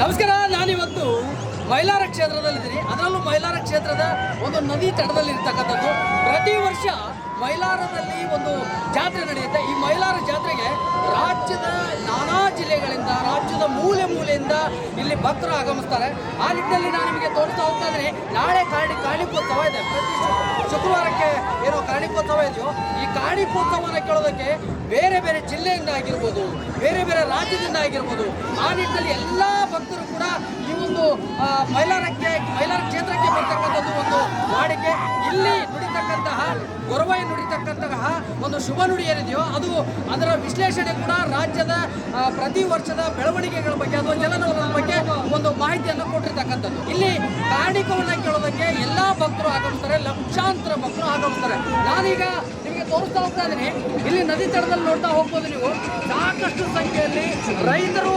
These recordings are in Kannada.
ನಮಸ್ಕಾರ. ನಾನಿವತ್ತು ಮೈಲಾರ ಕ್ಷೇತ್ರದಲ್ಲಿದ್ದೀನಿ. ಅದರಲ್ಲೂ ಮೈಲಾರ ಕ್ಷೇತ್ರದ ಒಂದು ನದಿ ತಟದಲ್ಲಿ ಇರ್ತಕ್ಕಂಥದ್ದು. ಪ್ರತಿ ವರ್ಷ ಮೈಲಾರದಲ್ಲಿ ಒಂದು ಜಾತ್ರೆ ನಡೆಯುತ್ತೆ. ಈ ಮೈಲಾರ ಜಾತ್ರೆಗೆ ರಾಜ್ಯದ ನಾನಾ ಜಿಲ್ಲೆಗಳಿಂದ, ರಾಜ್ಯದ ಮೂಲೆ ಮೂಲೆಯಿಂದ ಇಲ್ಲಿ ಭಕ್ತರು ಆಗಮಿಸ್ತಾರೆ. ಆ ನಿಟ್ಟಿನಲ್ಲಿ ನಾನು ನಿಮಗೆ ತೋರಿಸ್ತಾ ಹೋಗ್ತಾ ಇದ್ದೀನಿ. ನಾಳೆ ಕಾಣಿಕೋತ್ಸವ ಇದೆ. ಪ್ರತಿ ಶುಕ್ರವಾರಕ್ಕೆ ಏನೋ ಕಾಣಿಕೋತ್ಸವ ಇದೆಯೋ, ಈ ಕಾಣಿಕೋತ್ಸವನ ಕೇಳೋದಕ್ಕೆ ಬೇರೆ ಬೇರೆ ಜಿಲ್ಲೆಯಿಂದ ಆಗಿರ್ಬೋದು, ಬೇರೆ ಬೇರೆ ರಾಜ್ಯದಿಂದ ಆಗಿರ್ಬೋದು, ಆ ನಿಟ್ಟಿನಲ್ಲಿ ಎಲ್ಲ ಭಕ್ತರು ಕೂಡ ಈ ಒಂದು ಮೈಲಾರ ಕ್ಷೇತ್ರಕ್ಕೆ ಬರ್ತಕ್ಕಂಥದ್ದು ಒಂದು ವಾಡಿಕೆ. ಇಲ್ಲಿ ನುಡಿತಕ್ಕಂತಹ ಗೊರವೈ ನುಡಿತಕ್ಕಂತಹ ಒಂದು ಶುಭ ನುಡಿ ಏನಿದೆಯೋ ಅದು, ಅದರ ವಿಶ್ಲೇಷಣೆ ಕೂಡ ರಾಜ್ಯದ ಪ್ರತಿ ವರ್ಷದ ಬೆಳವಣಿಗೆಗಳ ಬಗ್ಗೆ ಅಥವಾ ಚಲನವಲನದ ಬಗ್ಗೆ ಒಂದು ಮಾಹಿತಿಯನ್ನು ಕೊಟ್ಟಿರ್ತಕ್ಕಂಥದ್ದು. ಇಲ್ಲಿ ಕಾಣಿಕವನ್ನು ಕೇಳೋದಕ್ಕೆ ಎಲ್ಲ ಭಕ್ತರು ಆಗಮಿಸ್ತಾರೆ, ಲಕ್ಷಾಂತರ ಭಕ್ತರು ಆಗಮಿಸ್ತಾರೆ. ನಾನೀಗ ನಿಮಗೆ ತೋರಿಸ್ತಾ ಹೋಗ್ತಾ ಇದ್ದೀನಿ. ಇಲ್ಲಿ ನದಿ ತಡದಲ್ಲಿ ನೋಡ್ತಾ ಹೋಗ್ಬೋದು ನೀವು, ಸಾಕಷ್ಟು ಸಂಖ್ಯೆಯಲ್ಲಿ ರೈತರು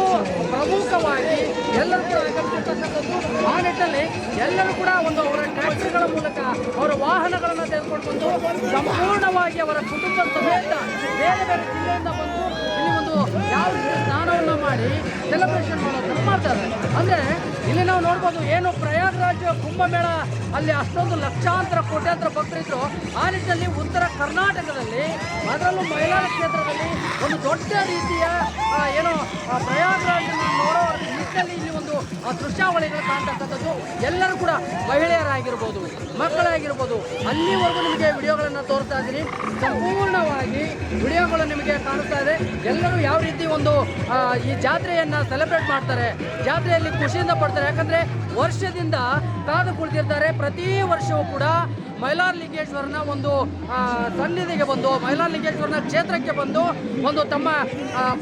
ಪ್ರಮುಖವಾಗಿ ಎಲ್ಲರೂ ಕೂಡ ಆಗಮಿಸಿರ್ತಕ್ಕಂಥದ್ದು. ಆ ನಿಟ್ಟಿನಲ್ಲಿ ಎಲ್ಲರೂ ಕೂಡ ಒಂದು ಅವರ ಟ್ರ್ಯಾಕ್ಟರ್ಗಳ ಮೂಲಕ ಅವರ ವಾಹನಗಳನ್ನು ತೆಗೆದುಕೊಂಡು ಬಂದು ಸಂಪೂರ್ಣವಾಗಿ ಅವರ ಕುಟುಂಬ ಸಮೇತ ಬೇರೆ ಬೇರೆ ಜಿಲ್ಲೆಯಿಂದ ಬಂದು ಇಲ್ಲಿ ಒಂದು ಯಾವ ರೀತಿ ಸ್ನಾನವನ್ನು ಮಾಡಿ ಸೆಲೆಬ್ರೇಷನ್ ಮಾಡೋದನ್ನು ಮಾಡ್ತಾರೆ. ಅಂದರೆ ಇಲ್ಲಿ ನಾವು ನೋಡ್ಬೋದು, ಏನು ಪ್ರಯಾಗ್ರಾಜ್ ಕುಂಭಮೇಳ ಅಲ್ಲಿ ಅಷ್ಟೊಂದು ಲಕ್ಷಾಂತರ ಕೋಟ್ಯಾಂತರ ಭಕ್ತರಿದ್ರು. ಆ ನಿಟ್ಟಿನಲ್ಲಿ ಉತ್ತರ ಕರ್ನಾಟಕದಲ್ಲಿ, ಅದರಲ್ಲೂ ಮೈಲಾರ ಕ್ಷೇತ್ರದಲ್ಲಿ ಒಂದು ದೊಡ್ಡ ರೀತಿಯ ಏನು ಪ್ರಯಾಗ್ರಾಜನ್ನು ನೋಡೋ ನಿಟ್ಟಿನಲ್ಲಿ ಇಲ್ಲಿ ಒಂದು ದೃಶ್ಯಾವಳಿಗಳು ಕಾಣ್ತಕ್ಕಂಥದ್ದು. ಎಲ್ಲರೂ ಕೂಡ ಮಹಿಳೆಯರಾಗಿರ್ಬೋದು, ಮಕ್ಕಳಾಗಿರ್ಬೋದು, ಅಲ್ಲಿವರೆಗೂ ನಿಮಗೆ ವಿಡಿಯೋಗಳನ್ನು ತೋರಿಸ್ತಾ ಇದ್ದೀನಿ. ಸಂಪೂರ್ಣವಾಗಿ ವಿಡಿಯೋಗಳು ನಿಮಗೆ ಕಾಣಿಸ್ತಾ ಇದೆ. ಎಲ್ಲರೂ ಯಾವ ರೀತಿ ಒಂದು ಈ ಜಾತ್ರೆಯನ್ನು ಸೆಲೆಬ್ರೇಟ್ ಮಾಡ್ತಾರೆ, ಜಾತ್ರೆಯಲ್ಲಿ ಖುಷಿಯಿಂದ ಪಡ್ತಾರೆ. ಯಾಕಂದರೆ ವರ್ಷದಿಂದ ಕಾದು ಕುಳಿತಿರ್ತಾರೆ. ಪ್ರತಿ ವರ್ಷವೂ ಕೂಡ ಮೈಲಾರಲಿಂಗೇಶ್ವರನ ಒಂದು ಸನ್ನಿಧಿಗೆ ಬಂದು, ಮೈಲಾರಲಿಂಗೇಶ್ವರನ ಕ್ಷೇತ್ರಕ್ಕೆ ಬಂದು ಒಂದು ತಮ್ಮ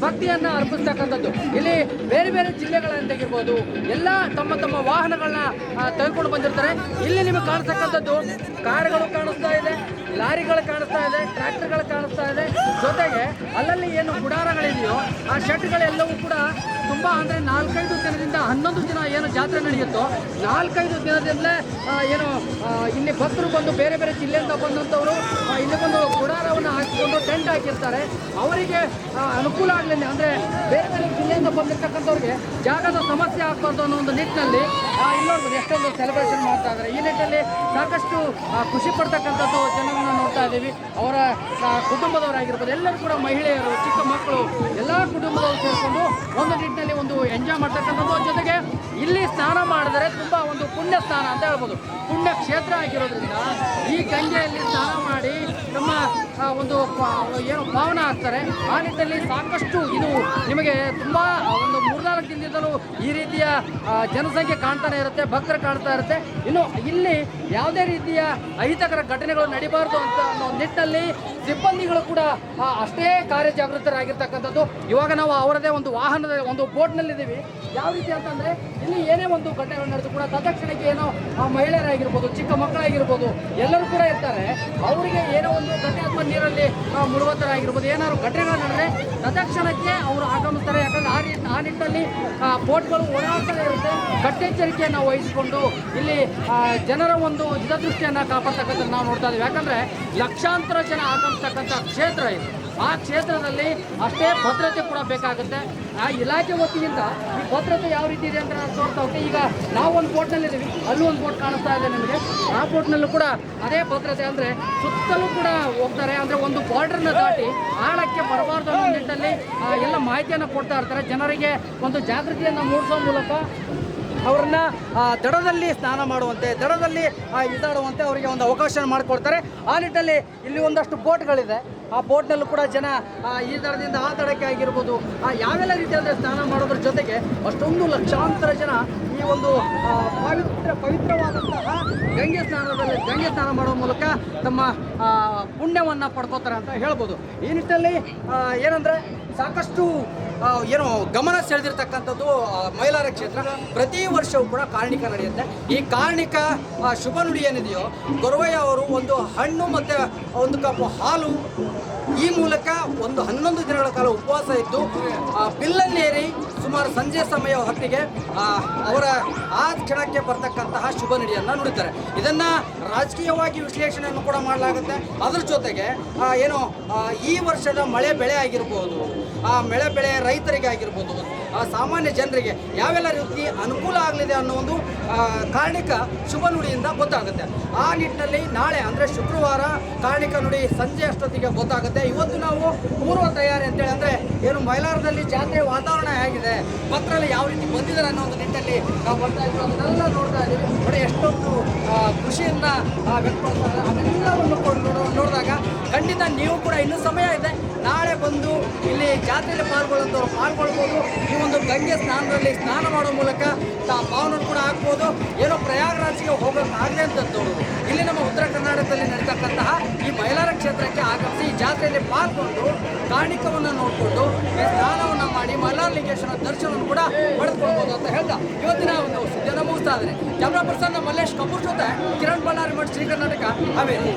ಭಕ್ತಿಯನ್ನು ಅರ್ಪಿಸ್ತಕ್ಕಂಥದ್ದು. ಇಲ್ಲಿ ಬೇರೆ ಬೇರೆ ಜಿಲ್ಲೆಗಳಂತಾಗಿರ್ಬೋದು ಎಲ್ಲ ತಮ್ಮ ತಮ್ಮ ವಾಹನಗಳನ್ನ ತೆಗೆದುಕೊಂಡು ಬಂದಿರ್ತಾರೆ. ಇಲ್ಲಿ ನಿಮಗೆ ಕಾಣಿಸ್ತಕ್ಕಂಥದ್ದು ಕಾರುಗಳು ಕಾಣಿಸ್ತಾ ಇದೆ, ಲಾರಿಗಳು ಕಾಣಿಸ್ತಾ ಇದೆ, ಟ್ರ್ಯಾಕ್ಟರ್ಗಳು ಕಾಣಿಸ್ತಾ ಇದೆ. ಜೊತೆಗೆ ಅಲ್ಲಲ್ಲಿ ಏನು ಗುಡಾರಗಳಿದೆಯೋ ಆ ಶೆಡ್ಗಳೆಲ್ಲವೂ ಕೂಡ ತುಂಬ, ಅಂದರೆ 4-5 ದಿನದಿಂದ 11 ದಿನ ಏನು ಜಾತ್ರೆ ನಡೆಯುತ್ತೋ 4-5 ದಿನದಿಂದಲೇ ಏನು ಇಲ್ಲಿ ಭಕ್ತರು ಬಂದು ಬೇರೆ ಬೇರೆ ಜಿಲ್ಲೆಯಿಂದ ಬಂದಂಥವರು ಇಲ್ಲಿ ಬಂದು ಗುಡಾರವನ್ನು ಹಾಕಿಕೊಂಡು ಟೆಂಟ್ ಹಾಕಿರ್ತಾರೆ. ಅವರಿಗೆ ಅನುಕೂಲ ಆಗಲಿ, ಅಂದರೆ ಬೇರೆ ಬೇರೆ ಜಿಲ್ಲೆಯಿಂದ ಬಂದಿರ್ತಕ್ಕಂಥವ್ರಿಗೆ ಜಾಗದ ಸಮಸ್ಯೆ ಆಗಬಾರ್ದು ಅನ್ನೋ ಒಂದು ನಿಟ್ಟಿನಲ್ಲಿ ಇಲ್ಲೋರ್ಬೋದು ಎಷ್ಟೊಂದು ಸೆಲೆಬ್ರೇಷನ್ ಮಾಡ್ತಾ ಇದ್ದಾರೆ. ಈ ನಿಟ್ಟಿನಲ್ಲಿ ಸಾಕಷ್ಟು ಖುಷಿ ಪಡ್ತಕ್ಕಂಥದ್ದು ಜನರನ್ನು ನೋಡ್ತಾ ಇದ್ದೀವಿ. ಅವರ ಕುಟುಂಬದವರಾಗಿರ್ಬೋದು, ಎಲ್ಲರೂ ಕೂಡ ಮಹಿಳೆಯರು, ಚಿಕ್ಕ ಮಕ್ಕಳು, ಎಲ್ಲ ಕುಟುಂಬದವರು ಸೇರಿಕೊಂಡು ಒಂದು ನಿಟ್ಟಿನಲ್ಲಿ ಒಂದು ಎಂಜಾಯ್ ಮಾಡ್ತಕ್ಕಂಥದ್ದು. ಜೊತೆಗೆ ಇಲ್ಲಿ ಸ್ನಾನ ಮಾಡಿದರೆ ತುಂಬ ಒಂದು ಪುಣ್ಯ ಸ್ನಾನ ಅಂತ ಹೇಳ್ಬೋದು. ಪುಣ್ಯ ಕ್ಷೇತ್ರ ಆಗಿರೋದ್ರಿಂದ ಈ ಗಂಗೆಯಲ್ಲಿ ಸ್ನಾನ ಮಾಡಿ ನಮ್ಮ ಒಂದು ಏನು ಪಾವನ ಆಗ್ತಾರೆ. ಆ ನಿಟ್ಟಿನಲ್ಲಿ ಸಾಕಷ್ಟು ಇದು ನಿಮಗೆ ತುಂಬ ಒಂದು 3-4 ದಿನದಿಂದಲೂ ಈ ರೀತಿಯ ಜನಸಂಖ್ಯೆ ಕಾಣ್ತಾನೆ ಇರುತ್ತೆ, ಭಕ್ತರು ಕಾಣ್ತಾ ಇರುತ್ತೆ. ಇನ್ನು ಇಲ್ಲಿ ಯಾವುದೇ ರೀತಿಯ ಅಹಿತಕರ ಘಟನೆಗಳು ನಡೀಬಾರ್ದು ಅಂತ ಅನ್ನೋ ನಿಟ್ಟಿನಲ್ಲಿ ಸಿಬ್ಬಂದಿಗಳು ಕೂಡ ಅಷ್ಟೇ ಕಾರ್ಯಜಾಗೃತರಾಗಿರ್ತಕ್ಕಂಥದ್ದು. ಇವಾಗ ನಾವು ಅವರದೇ ಒಂದು ವಾಹನದ ಒಂದು ಬೋಟ್ನಲ್ಲಿದ್ದೀವಿ. ಯಾವ ರೀತಿ ಅಂತಂದರೆ ಇಲ್ಲಿ ಏನೇ ಒಂದು ಘಟನೆಗಳು ನಡೆದು ಕೂಡ ತತ್ಕ್ಷಣಕ್ಕೆ ಏನೋ ಮಹಿಳೆಯರಾಗಿರ್ಬೋದು, ಚಿಕ್ಕ ಮಕ್ಕಳಾಗಿರ್ಬೋದು, ಎಲ್ಲರೂ ಕೂಡ ಇರ್ತಾರೆ. ಅವರಿಗೆ ಏನೋ ಒಂದು ಘಟನೆ ಅಥವಾ ನೀರಲ್ಲಿ ಮುಳುಗುವಂತರಾಗಿರ್ಬೋದು, ಏನಾದ್ರು ಘಟನೆಗಳು ನಡೆದರೆ ತತ್ಕ್ಷಣಕ್ಕೆ ಅವರು ಆಗಮಿಸ್ತಾರೆ. ಯಾಕಂದರೆ ಆ ನಿಟ್ಟಿನಲ್ಲಿ ಬೋಟ್ಗಳು ಓಡಾಡ್ತಾನೆ ಇರುತ್ತೆ. ಕಟ್ಟೆಚ್ಚರಿಕೆಯನ್ನು ವಹಿಸಿಕೊಂಡು ಇಲ್ಲಿ ಜನರ ಒಂದು ಹಿತದೃಷ್ಟಿಯನ್ನು ಕಾಪಾಡ್ತಕ್ಕಂಥ ನಾವು ನೋಡ್ತಾ ಇದ್ದೀವಿ. ಯಾಕಂದರೆ ಲಕ್ಷಾಂತರ ಜನ ಆಗಮಿಸ್ತಕ್ಕಂಥ ಕ್ಷೇತ್ರ ಇದು. ಆ ಕ್ಷೇತ್ರದಲ್ಲಿ ಅಷ್ಟೇ ಭದ್ರತೆ ಕೂಡ ಬೇಕಾಗುತ್ತೆ. ಆ ಇಲಾಖೆ ವತಿಯಿಂದ ಈ ಭದ್ರತೆ ಯಾವ ರೀತಿ ಇದೆ ಅಂತ ನಾನು ತೋರ್ತಾ ಹೋಗ್ತೀನಿ. ಈಗ ನಾವು ಒಂದು ಬೋಟ್ನಲ್ಲಿದ್ದೀವಿ, ಅಲ್ಲೂ ಒಂದು ಬೋಟ್ ಕಾಣಿಸ್ತಾ ಇದೆ ನಿಮಗೆ. ಆ ಬೋಟ್ನಲ್ಲೂ ಕೂಡ ಅದೇ ಭದ್ರತೆ, ಅಂದರೆ ಸುತ್ತಲೂ ಕೂಡ ಹೋಗ್ತಾರೆ. ಅಂದರೆ ಒಂದು ಬಾರ್ಡರ್ನ ದಾಟಿ ಆಳಕ್ಕೆ ಬರಬಾರ್ದು ಅನ್ನೋ ನಿಟ್ಟಿನಲ್ಲಿ ಎಲ್ಲ ಮಾಹಿತಿಯನ್ನು ಕೊಡ್ತಾ ಇರ್ತಾರೆ. ಜನರಿಗೆ ಒಂದು ಜಾಗೃತಿಯನ್ನು ಮೂಡಿಸೋ ಮೂಲಕ ಅವ್ರನ್ನ ದಡದಲ್ಲಿ ಸ್ನಾನ ಮಾಡುವಂತೆ, ದಡದಲ್ಲಿ ಈಜಾಡುವಂತೆ ಅವರಿಗೆ ಒಂದು ಅವಕಾಶ ಮಾಡಿಕೊಡ್ತಾರೆ. ಆ ನಿಟ್ಟಿನಲ್ಲಿ ಇಲ್ಲಿ ಒಂದಷ್ಟು ಬೋಟ್ಗಳಿದೆ. ಆ ಬೋಟ್ನಲ್ಲೂ ಕೂಡ ಜನ ಈ ದಡದಿಂದ ಆ ದಡಕ್ಕೆ ಆಗಿರ್ಬೋದು ಯಾವೆಲ್ಲ ರೀತಿ ಅಂದರೆ ಸ್ನಾನ ಮಾಡೋದ್ರ ಜೊತೆಗೆ ಅಷ್ಟೊಂದು ಲಕ್ಷಾಂತರ ಜನ ಈ ಒಂದು ಪವಿತ್ರವಾದಂತಹ ಗಂಗೆ ಸ್ನಾನ ಮಾಡುವ ಮೂಲಕ ತಮ್ಮ ಪುಣ್ಯವನ್ನು ಪಡ್ಕೋತಾರೆ ಅಂತ ಹೇಳ್ಬೋದು. ಈ ನಿಟ್ಟಿನಲ್ಲಿ ಏನಂದರೆ ಸಾಕಷ್ಟು ಏನು ಗಮನ ಸೆಳೆದಿರ್ತಕ್ಕಂಥದ್ದು ಮೈಲಾರ ಕ್ಷೇತ್ರ. ಪ್ರತಿ ವರ್ಷವೂ ಕೂಡ ಕಾರ್ಣಿಕ ನಡೆಯುತ್ತೆ. ಈ ಕಾರ್ಣಿಕ ಶುಭ ನುಡಿ ಏನಿದೆಯೋ, ಗೊರವಯ್ಯ ಅವರು ಒಂದು ಹಣ್ಣು ಮತ್ತು ಒಂದು ಕಪ್ ಹಾಲು ಈ ಮೂಲಕ ಒಂದು 11 ದಿನಗಳ ಕಾಲ ಉಪವಾಸ ಇದ್ದು ಬಿಲ್ಲನ್ನೇರಿ ಸುಮಾರು ಸಂಜೆ ಸಮಯ ಹೊತ್ತಿಗೆ ಅವರ ಆ ಕ್ಷಣಕ್ಕೆ ಬರ್ತಕ್ಕಂತಹ ಶುಭ ನುಡಿಯನ್ನು ನುಡಿತಾರೆ. ಇದನ್ನು ರಾಜಕೀಯವಾಗಿ ವಿಶ್ಲೇಷಣೆಯನ್ನು ಕೂಡ ಮಾಡಲಾಗುತ್ತೆ. ಅದರ ಜೊತೆಗೆ ಏನು ಈ ವರ್ಷದ ಮಳೆ ಬೆಳೆ ಆಗಿರ್ಬೋದು, ಆ ಮಳೆ ಬೆಳೆ ರೈತರಿಗೆ ಆಗಿರ್ಬೋದು, ಸಾಮಾನ್ಯ ಜನರಿಗೆ ಯಾವೆಲ್ಲ ರೀತಿ ಅನುಕೂಲ ಆಗಲಿದೆ ಅನ್ನೋ ಒಂದು ಕಾರ್ಣಿಕ ಶುಭ ನುಡಿಯಿಂದ ಗೊತ್ತಾಗುತ್ತೆ. ಆ ನಿಟ್ಟಿನಲ್ಲಿ ನಾಳೆ ಅಂದರೆ ಶುಕ್ರವಾರ ಕಾರ್ಣಿಕ ನುಡಿ ಸಂಜೆ ಅಷ್ಟೊತ್ತಿಗೆ ಗೊತ್ತಾಗುತ್ತೆ. ಇವತ್ತು ನಾವು ಪೂರ್ವ ತಯಾರಿ ಅಂತೇಳಿ ಅಂದರೆ ಏನು ಮೈಲಾರದಲ್ಲಿ ಜಾತ್ರೆ ವಾತಾವರಣ ಹೇಗಿದೆ, ಭಕ್ತರಲ್ಲಿ ಯಾವ ರೀತಿ ಬಂದಿದ್ದಾರೆ ಅನ್ನೋ ಒಂದು ನಿಟ್ಟಿನಲ್ಲಿ ನಾವು ಬರ್ತಾ ಇದ್ದೀವಿ. ಅದನ್ನೆಲ್ಲ ನೋಡ್ತಾ ಇದ್ದೀವಿ. ನೋಡಿ ಎಷ್ಟೊಂದು ಖುಷಿಯಿಂದ ವ್ಯಕ್ತಪಡಿಸ್ತಾರೆ. ಅದೆಲ್ಲವನ್ನು ನೋಡಿದಾಗ ಖಂಡಿತ ನೀವು ಕೂಡ ಇನ್ನೂ ಸಮಯ ಇದೆ, ನಾಳೆ ಬಂದು ಇಲ್ಲಿ ಜಾತ್ರೆಯಲ್ಲಿ ಪಾಲ್ಗೊಳ್ಬೋದು. ಈ ಒಂದು ಗಂಗೆ ಸ್ನಾನದಲ್ಲಿ ಸ್ನಾನ ಮಾಡೋ ಮೂಲಕ ಪಾವನನ್ನು ಕೂಡ ಹಾಕ್ಬೋದು. ಏನೋ ಪ್ರಯಾಗರಾಜ್ಗೆ ಹೋಗೋಕ್ಕಾಗಲಿ ಅಂತಂದು ಇಲ್ಲಿ ನಮ್ಮ ಉತ್ತರ ಕರ್ನಾಟಕದಲ್ಲಿ ನಡೀತಕ್ಕಂತಹ ಈ ಮೈಲಾರ ಕ್ಷೇತ್ರಕ್ಕೆ ಆಗಮಿಸಿ ಈ ಜಾತ್ರೆಯಲ್ಲಿ ಪಾಲ್ಗೊಂಡು ಕಾರ್ಣಿಕವನ್ನು ನೋಡಿಕೊಂಡು ಈ ಸ್ನಾನವನ್ನು ಮಾಡಿ ಮೈಲಾರಲಿಂಗೇಶ್ವರ ದರ್ಶನವನ್ನು ಕೂಡ ಪಡೆದುಕೊಳ್ಬೋದು ಅಂತ ಹೇಳ್ತಾ ಇವತ್ತಿನ ಒಂದು ಸುದ್ದಿಯನ್ನು ಮುಗಿಸ್ತಾ ಇದ್ದಾರೆ. ಕ್ಯಾಮ್ರಾ ಪರ್ಸನ್ ಮಲ್ಲೇಶ್ ಕಪೂರ್ ಜೊತೆ ಕಿರಣ್ ಬಳ್ಳಾರಿ ಮಠ, ಶ್ರೀ ಕರ್ನಾಟಕ, ಹಾವೇರಿ.